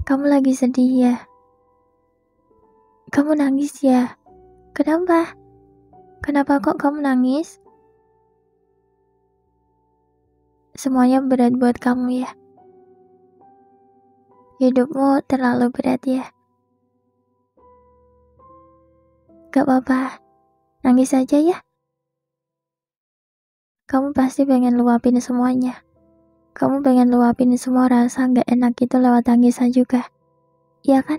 Kamu lagi sedih ya? Kamu nangis ya? Kenapa? Kenapa kok kamu nangis? Semuanya berat buat kamu ya? Hidupmu terlalu berat ya? Gak apa-apa, nangis aja ya. Kamu pasti pengen luapin semuanya. Kamu pengen luapin semua rasa gak enak itu lewat tangisan juga. Iya kan?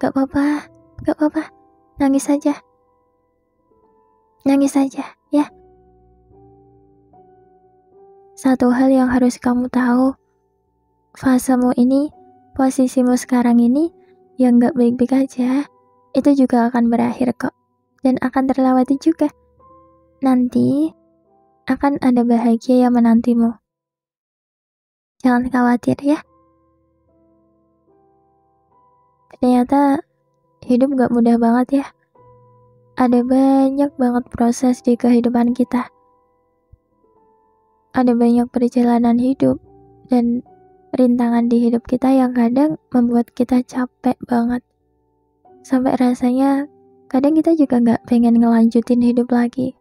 Gak apa-apa, gak apa-apa. Nangis aja. Nangis aja, ya. Satu hal yang harus kamu tahu, fasemu ini, posisimu sekarang ini, yang gak baik-baik aja, itu juga akan berakhir kok. Dan akan terlewati juga. Nanti, akan ada bahagia yang menantimu. Jangan khawatir ya. Ternyata, hidup gak mudah banget ya. Ada banyak banget proses di kehidupan kita. Ada banyak perjalanan hidup dan rintangan di hidup kita yang kadang membuat kita capek banget. Sampai rasanya kadang kita juga gak pengen ngelanjutin hidup lagi.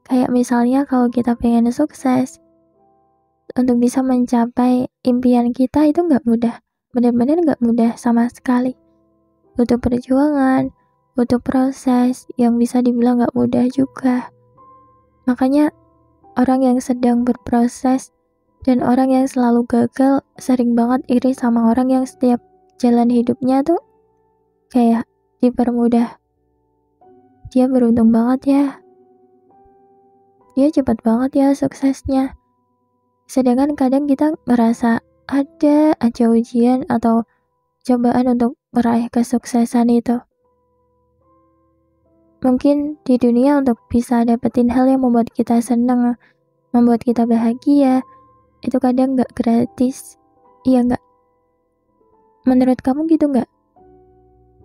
Kayak misalnya kalau kita pengen sukses, untuk bisa mencapai impian kita itu gak mudah. Benar-benar gak mudah sama sekali. Butuh perjuangan, butuh proses yang bisa dibilang gak mudah juga. Makanya orang yang sedang berproses dan orang yang selalu gagal sering banget iri sama orang yang setiap jalan hidupnya tuh kayak dipermudah. Dia beruntung banget ya. Dia cepat banget ya suksesnya. Sedangkan kadang kita ngerasa ada aja ujian atau cobaan untuk meraih kesuksesan itu. Mungkin di dunia untuk bisa dapetin hal yang membuat kita senang, membuat kita bahagia, itu kadang gak gratis. Iya gak? Menurut kamu gitu gak?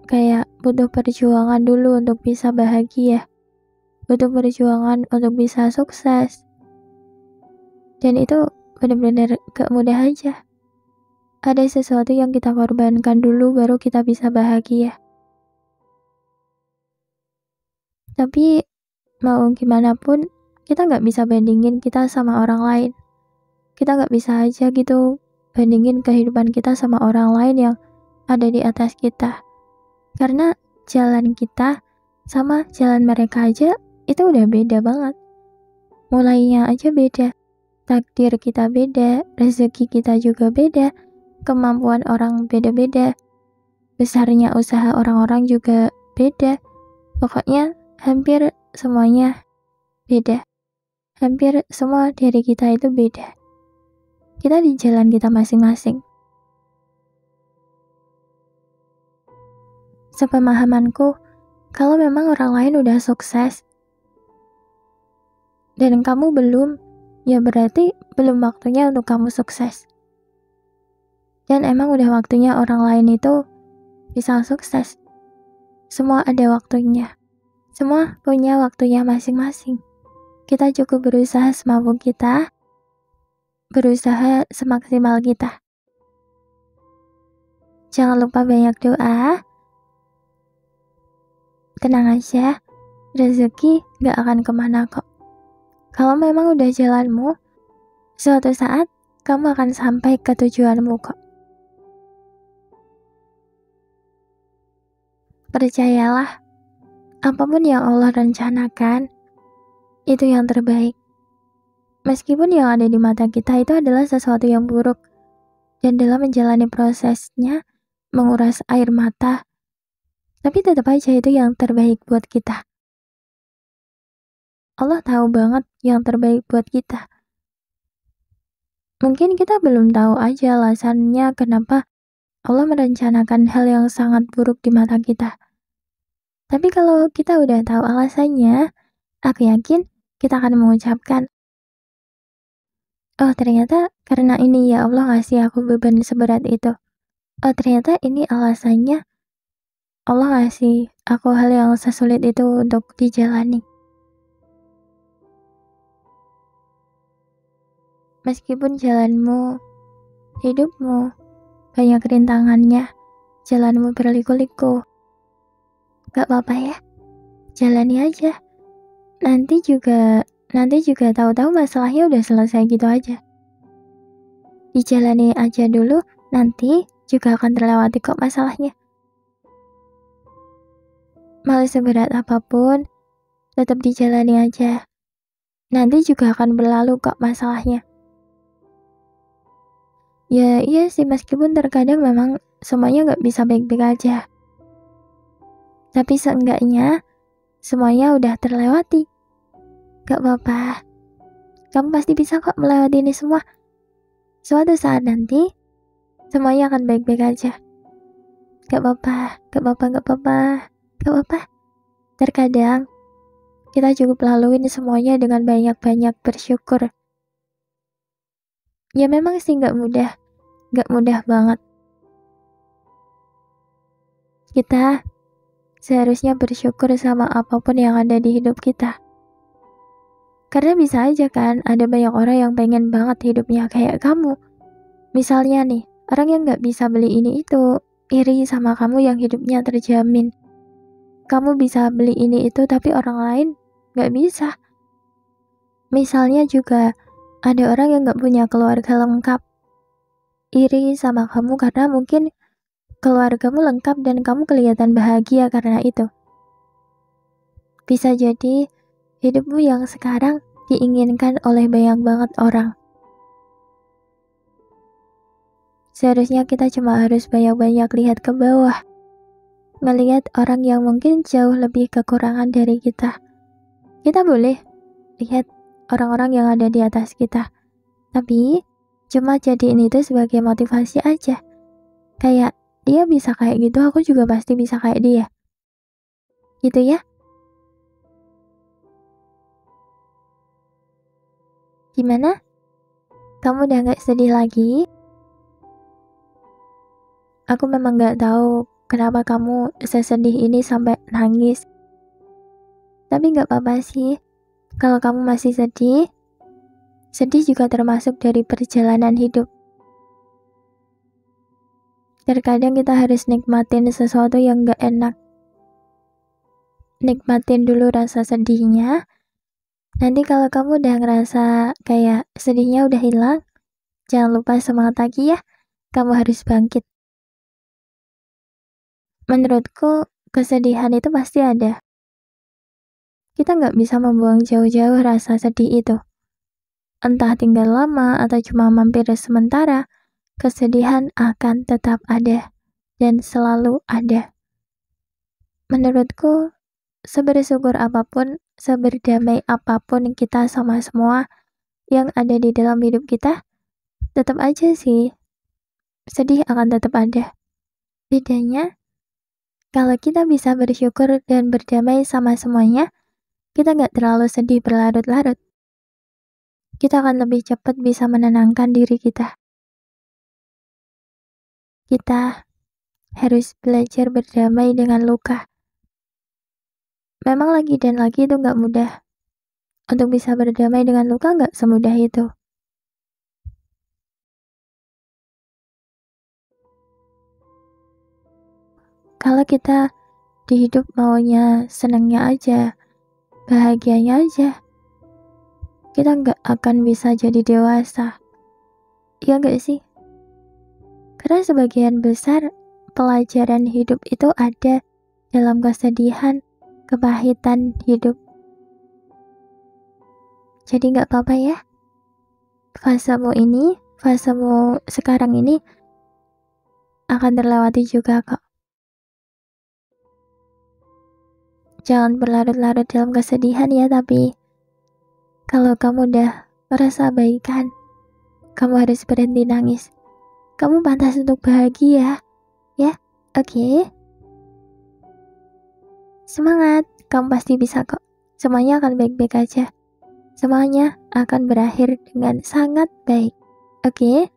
Kayak butuh perjuangan dulu untuk bisa bahagia. Butuh perjuangan untuk bisa sukses. Dan itu benar-benar gak mudah aja. Ada sesuatu yang kita korbankan dulu baru kita bisa bahagia. Tapi mau gimana pun kita gak bisa bandingin kita sama orang lain. Kita gak bisa aja gitu bandingin kehidupan kita sama orang lain yang ada di atas kita. Karena jalan kita sama jalan mereka aja itu udah beda banget. Mulainya aja beda. Takdir kita beda, rezeki kita juga beda, kemampuan orang beda-beda, besarnya usaha orang-orang juga beda. Pokoknya hampir semuanya beda. Hampir semua dari kita itu beda. Kita di jalan kita masing-masing. Sepemahamanku, kalau memang orang lain udah sukses dan kamu belum, ya berarti belum waktunya untuk kamu sukses. Dan emang udah waktunya orang lain itu bisa sukses. Semua ada waktunya. Semua punya waktunya masing-masing. Kita cukup berusaha semampu kita, berusaha semaksimal kita. Jangan lupa banyak doa. Tenang aja, rezeki gak akan kemana kok. Kalau memang udah jalanmu, suatu saat kamu akan sampai ke tujuanmu kok. Percayalah, apapun yang Allah rencanakan, itu yang terbaik. Meskipun yang ada di mata kita itu adalah sesuatu yang buruk, dan dalam menjalani prosesnya, menguras air mata, tapi tetap aja itu yang terbaik buat kita. Allah tahu banget yang terbaik buat kita. Mungkin kita belum tahu aja alasannya kenapa Allah merencanakan hal yang sangat buruk di mata kita. Tapi kalau kita udah tahu alasannya, aku yakin kita akan mengucapkan, oh ternyata karena ini ya Allah ngasih aku beban seberat itu. Oh ternyata ini alasannya Allah ngasih aku hal yang sesulit itu untuk dijalani. Meskipun jalanmu, hidupmu, banyak rintangannya, jalanmu berliku-liku. Gak apa-apa ya, jalani aja. Nanti juga tahu-tahu masalahnya udah selesai gitu aja. Dijalani aja dulu, nanti juga akan terlewati kok masalahnya. Mau seberat apapun, tetap dijalani aja. Nanti juga akan berlalu kok masalahnya. Ya iya sih, meskipun terkadang memang semuanya gak bisa baik-baik aja. Tapi seenggaknya semuanya udah terlewati. Gak apa-apa. Kamu pasti bisa kok melewati ini semua. Suatu saat nanti semuanya akan baik-baik aja. Gak apa-apa. Terkadang kita cukup laluin semuanya dengan banyak-banyak bersyukur. Ya memang sih gak mudah banget. Kita seharusnya bersyukur sama apapun yang ada di hidup kita. Karena bisa aja kan ada banyak orang yang pengen banget hidupnya kayak kamu. Misalnya nih, orang yang gak bisa beli ini itu, iri sama kamu yang hidupnya terjamin. Kamu bisa beli ini itu tapi orang lain gak bisa. Misalnya juga ada orang yang gak punya keluarga lengkap. Iri sama kamu karena mungkin keluargamu lengkap dan kamu kelihatan bahagia karena itu. Bisa jadi hidupmu yang sekarang diinginkan oleh banyak banget orang. Seharusnya kita cuma harus banyak-banyak lihat ke bawah. Ngelihat orang yang mungkin jauh lebih kekurangan dari kita. Kita boleh lihat orang-orang yang ada di atas kita. Tapi cuma jadiin itu sebagai motivasi aja. Kayak dia bisa kayak gitu, aku juga pasti bisa kayak dia. Gitu ya. Gimana? Kamu udah gak sedih lagi? Aku memang gak tahu kenapa kamu sesedih ini sampai nangis. Tapi gak apa-apa sih. Kalau kamu masih sedih, sedih juga termasuk dari perjalanan hidup. Terkadang kita harus nikmatin sesuatu yang gak enak. Nikmatin dulu rasa sedihnya. Nanti kalau kamu udah ngerasa kayak sedihnya udah hilang, jangan lupa semangat lagi ya. Kamu harus bangkit. Menurutku, kesedihan itu pasti ada. Kita nggak bisa membuang jauh-jauh rasa sedih itu. Entah tinggal lama atau cuma mampir sementara, kesedihan akan tetap ada dan selalu ada. Menurutku, sebersyukur apapun, seberdamai apapun kita sama semua yang ada di dalam hidup kita, tetap aja sih, sedih akan tetap ada. Bedanya, kalau kita bisa bersyukur dan berdamai sama semuanya, kita nggak terlalu sedih berlarut-larut. Kita akan lebih cepat bisa menenangkan diri kita. Kita harus belajar berdamai dengan luka. Memang lagi dan lagi itu nggak mudah. Untuk bisa berdamai dengan luka nggak semudah itu. Kalau kita di hidup maunya senangnya aja, bahagianya aja, kita nggak akan bisa jadi dewasa. Iya nggak sih? Karena sebagian besar pelajaran hidup itu ada dalam kesedihan, kepahitan hidup. Jadi nggak apa-apa ya. Fasemu sekarang ini akan terlewati juga kok. Jangan berlarut-larut dalam kesedihan ya, tapi kalau kamu udah merasa baikan, kamu harus berhenti nangis. Kamu pantas untuk bahagia, ya? Oke? Semangat, kamu pasti bisa kok. Semuanya akan baik-baik aja. Semuanya akan berakhir dengan sangat baik. Oke?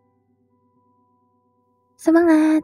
Semangat!